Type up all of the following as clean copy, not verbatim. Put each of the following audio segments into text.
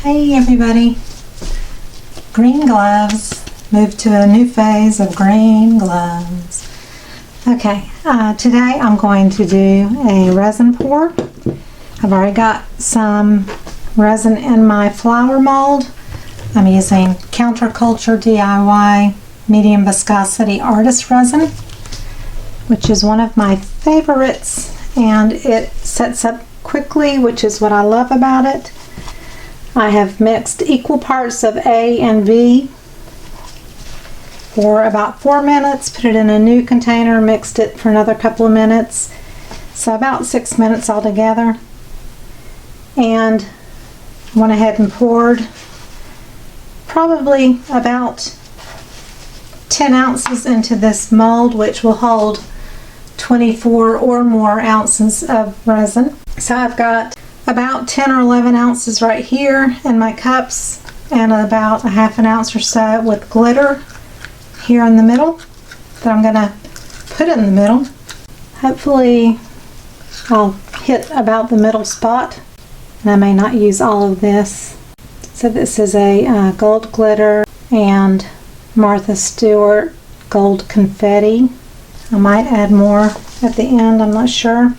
Hey everybody, green gloves, moved to a new phase of green gloves. Okay, today I'm going to do a resin pour. I've already got some resin in my flower mold. I'm using Counterculture DIY medium viscosity artist resin, which is one of my favorites, and it sets up quickly, which is what I love about it. I have mixed equal parts of A and B for about 4 minutes, put it in a new container, mixed it for another couple of minutes, so about 6 minutes altogether, and went ahead and poured probably about 10 ounces into this mold, which will hold 24 or more ounces of resin. So I've got about 10 or 11 ounces right here in my cups, and about a half an ounce or so with glitter here in the middle that I'm gonna put in the middle. Hopefully I'll hit about the middle spot, and I may not use all of this. So this is a gold glitter and Martha Stewart gold confetti. I might add more at the end, I'm not sure.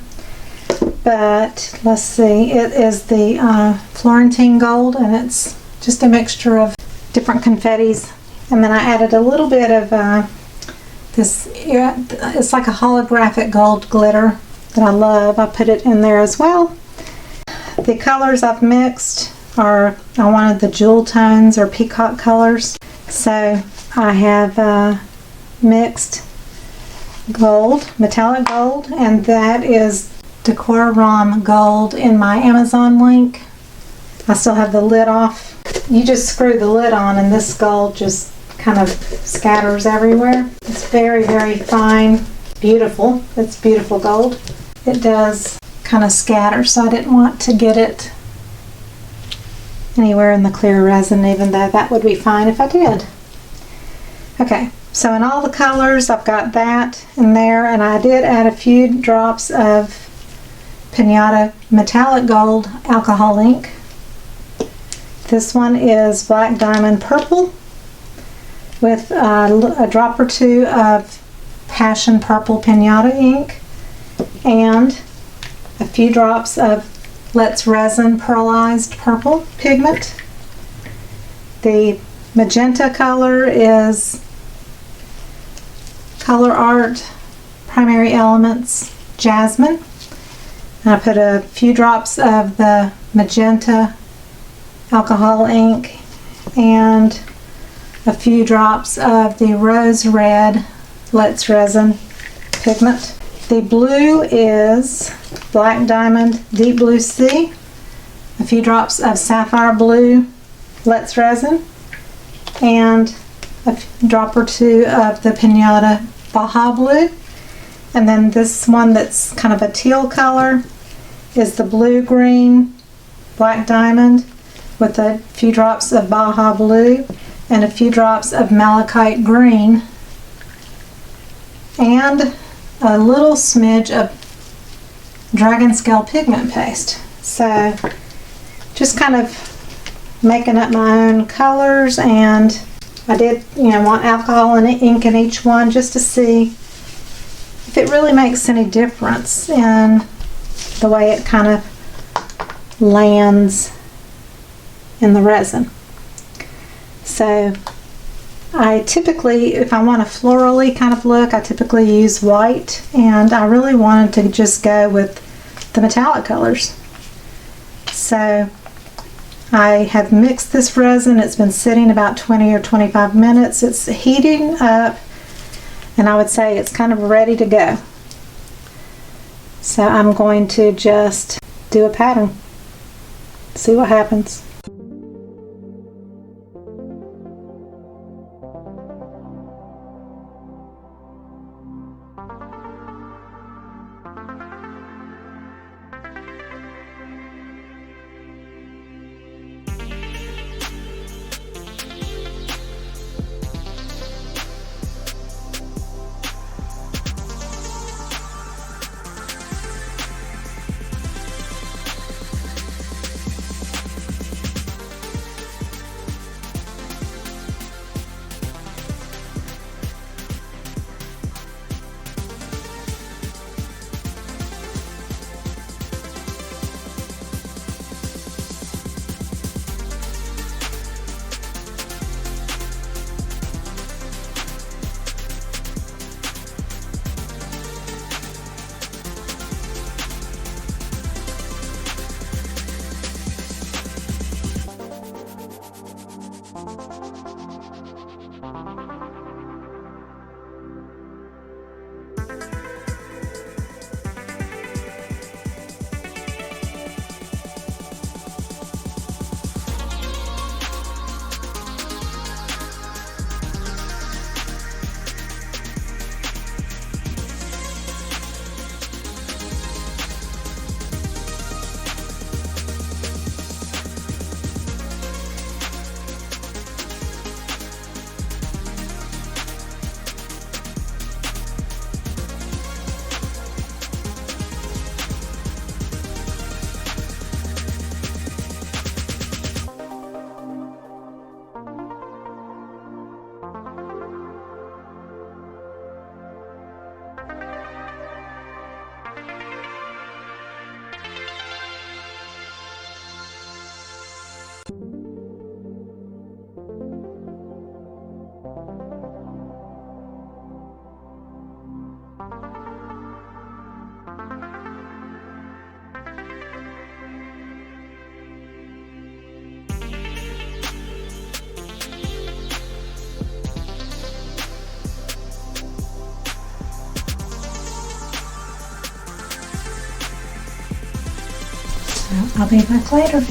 But let's see, it is the Florentine gold, and it's just a mixture of different confettis. And then I added a little bit of this, it's like a holographic gold glitter that I love. I put it in there as well. The colors I've mixed are, I wanted the jewel tones or peacock colors. So I have mixed gold, metallic gold, and that is Decorum gold in my Amazon link. I still have the lid off. You just screw the lid on and this gold just kind of scatters everywhere. It's very, very fine, beautiful. It's beautiful gold. It does kind of scatter, so I didn't want to get it anywhere in the clear resin, even though that would be fine if I did. Okay, so in all the colors I've got that in there, and I did add a few drops of Pinata metallic gold alcohol ink. This one is black diamond purple with a drop or two of passion purple Pinata ink and a few drops of Lett's Resin pearlized purple pigment. The magenta color is Color Art Primary Elements Jasmine. I put a few drops of the magenta alcohol ink and a few drops of the rose red Lett's Resin pigment. The blue is Black Diamond Deep Blue Sea, a few drops of sapphire blue Lett's Resin, and a drop or two of the Pinata Baja Blue. And then this one that's kind of a teal color is the blue green black diamond with a few drops of Baja Blue and a few drops of malachite green and a little smidge of dragon scale pigment paste. So just kind of making up my own colors, and I did, want alcohol and ink in each one just to see if it really makes any difference in the way it kind of lands in the resin. So I typically, if I want a florally kind of look, I typically use white, and I really wanted to just go with the metallic colors. So I have mixed this resin. It's been sitting about 20 or 25 minutes. It's heating up, and I would say it's kind of ready to go. So I'm going to just do a pattern, see what happens. I'll be back later.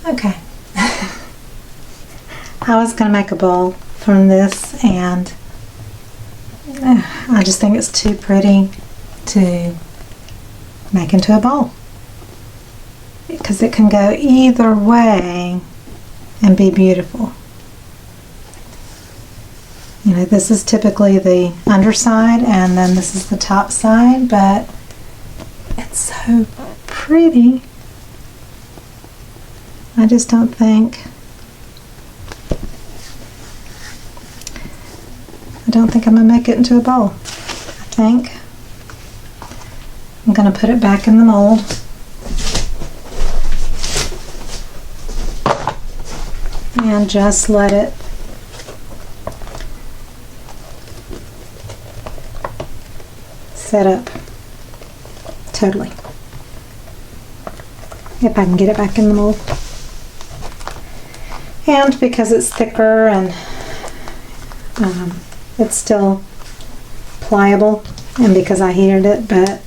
Okay. I was going to make a bowl from this, and I just think it's too pretty to make into a bowl, because it can go either way and be beautiful. You know, this is typically the underside and then this is the top side, but it's so pretty. I just don't think I'm gonna make it into a bowl. I think I'm gonna put it back in the mold. And just let it set up totally. If I can get it back in the mold. And because it's thicker and it's still pliable, and because I heated it, but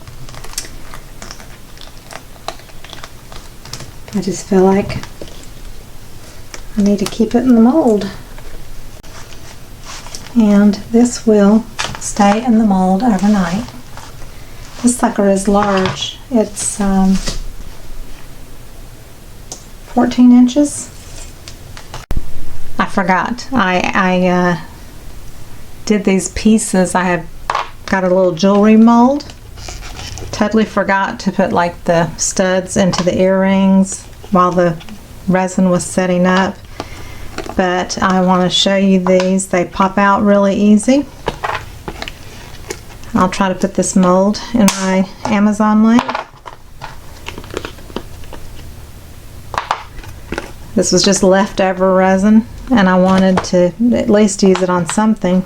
I just feel like I need to keep it in the mold. And this will stay in the mold overnight. This sucker is large. It's 14 inches. I forgot. I did these pieces. I have got a little jewelry mold. Totally forgot to put like the studs into the earrings while the resin was setting up. But I want to show you these. They pop out really easy. I'll try to put this mold in my Amazon link. This was just leftover resin, and I wanted to at least use it on something.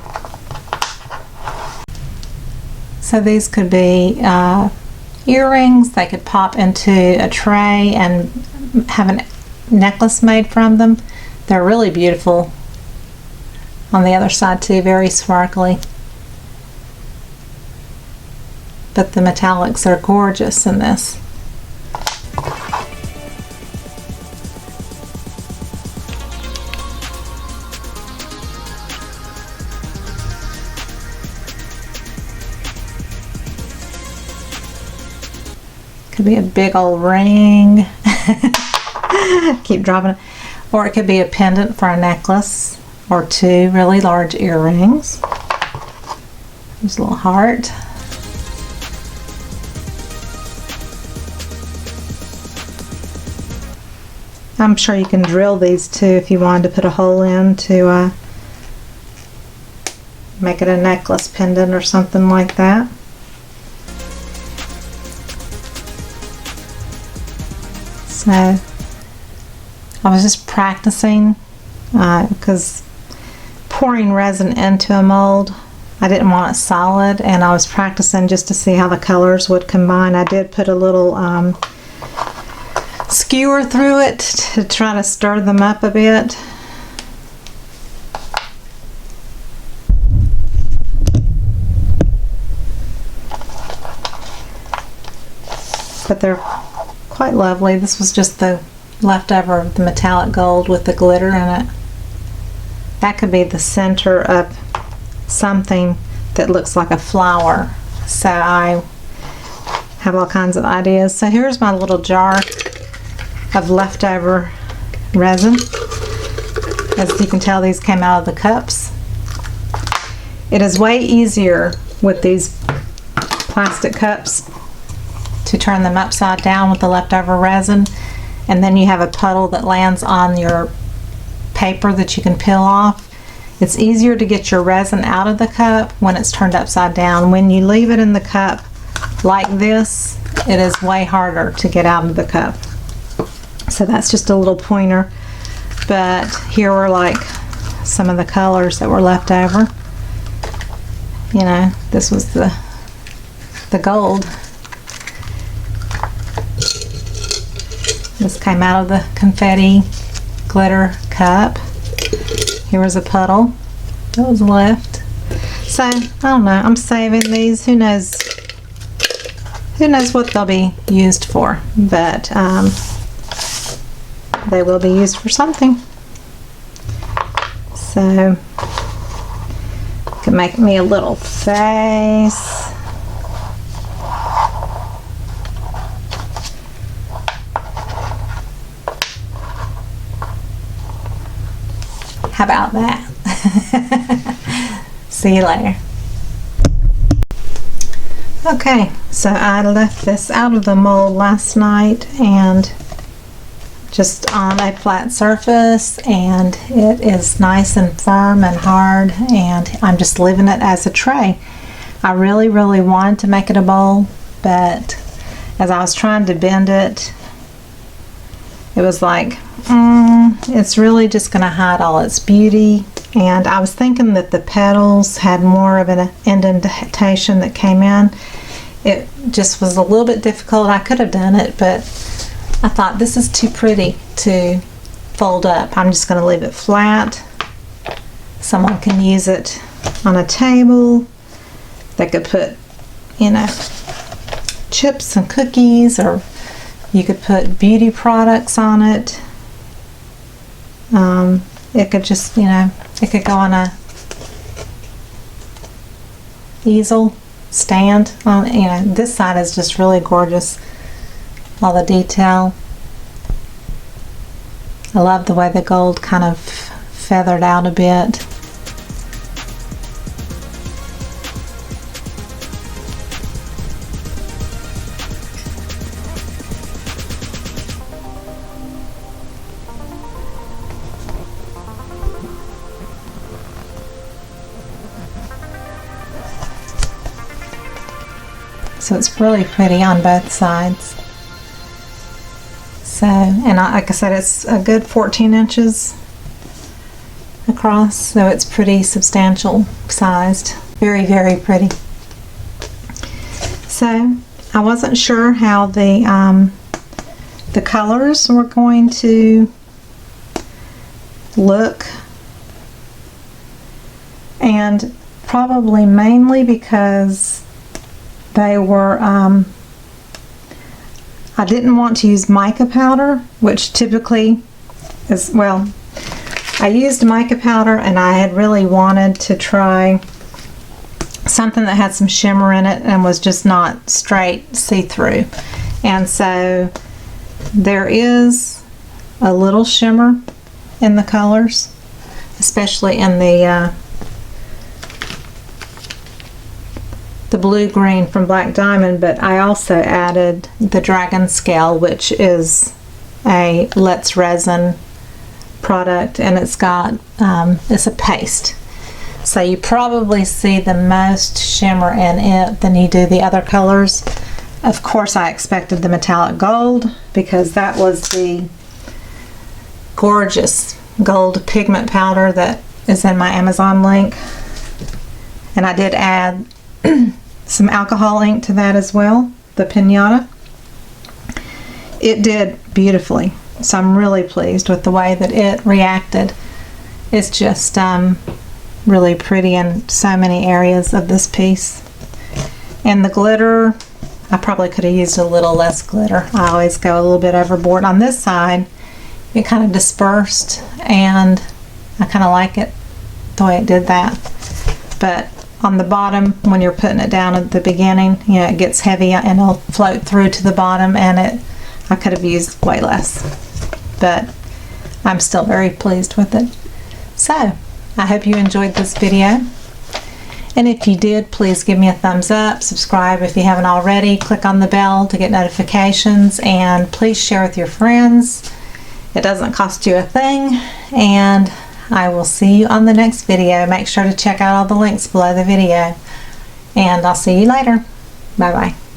So these could be earrings. They could pop into a tray and have a necklace made from them. They're really beautiful on the other side too, very sparkly. But the metallics are gorgeous in this. Could be a big old ring. Keep dropping it. Or it could be a pendant for a necklace, or two really large earrings. There's a little heart. I'm sure you can drill these too if you wanted to put a hole in to make it a necklace pendant or something like that. So I was just practicing because pouring resin into a mold, I didn't want it solid, and I was practicing just to see how the colors would combine. I did put a little skewer through it to try to stir them up a bit. But they're quite lovely. This was just the leftover of the metallic gold with the glitter in it. That could be the center of something that looks like a flower. So I have all kinds of ideas. So here's my little jar of leftover resin. As you can tell, these came out of the cups. It is way easier with these plastic cups to turn them upside down with the leftover resin, and then you have a puddle that lands on your paper that you can peel off. It's easier to get your resin out of the cup when it's turned upside down. When you leave it in the cup like this, it is way harder to get out of the cup. So that's just a little pointer. But here were like some of the colors that were left over. You know, this was the gold. This came out of the confetti glitter cup. Here was a puddle that was left. So, I don't know, I'm saving these. Who knows what they'll be used for, but they will be used for something. So, can make me a little face. How about that? See you later. Okay, so I left this out of the mold last night and just on a flat surface, and it is nice and firm and hard, and I'm just leaving it as a tray. I really wanted to make it a bowl, but as I was trying to bend it, it was like, it's really just going to hide all its beauty. And I was thinking that the petals had more of an indentation that came in. It just was a little bit difficult. I could have done it, but I thought this is too pretty to fold up. I'm just going to leave it flat. Someone can use it on a table. They could put, you know, chips and cookies, or you could put beauty products on it. It could just, you know, it could go on a easel stand. You know, this side is just really gorgeous. All the detail. I love the way the gold kind of feathered out a bit. So it's really pretty on both sides. So, and like I said, it's a good 14 inches across, so it's pretty substantial sized. Very pretty. So, I wasn't sure how the colors were going to look, and probably mainly because they were, I didn't want to use mica powder, which typically is, well, I used mica powder, and I had really wanted to try something that had some shimmer in it and was just not straight see-through. And so there is a little shimmer in the colors, especially in the blue-green from Black Diamond, but I also added the Dragon Scale, which is a Lett's Resin product, and it's got, it's a paste. So you probably see the most shimmer in it than you do the other colors. Of course, I expected the metallic gold because that was the gorgeous gold pigment powder that is in my Amazon link. And I did add some alcohol ink to that as well, the Pinata. It did beautifully, so I'm really pleased with the way that it reacted. It's just really pretty in so many areas of this piece. And the glitter, I probably could have used a little less glitter. I always go a little bit overboard. On this side, it kind of dispersed, and I kind of like it the way it did that. But on the bottom, when you're putting it down at the beginning, you know, it gets heavy and it'll float through to the bottom, and I could have used way less, but I'm still very pleased with it. So I hope you enjoyed this video, And if you did, please give me a thumbs up, subscribe if you haven't already, click on the bell to get notifications, and please share with your friends. It doesn't cost you a thing, and I will see you on the next video. Make sure to check out all the links below the video, and I'll see you later. Bye bye.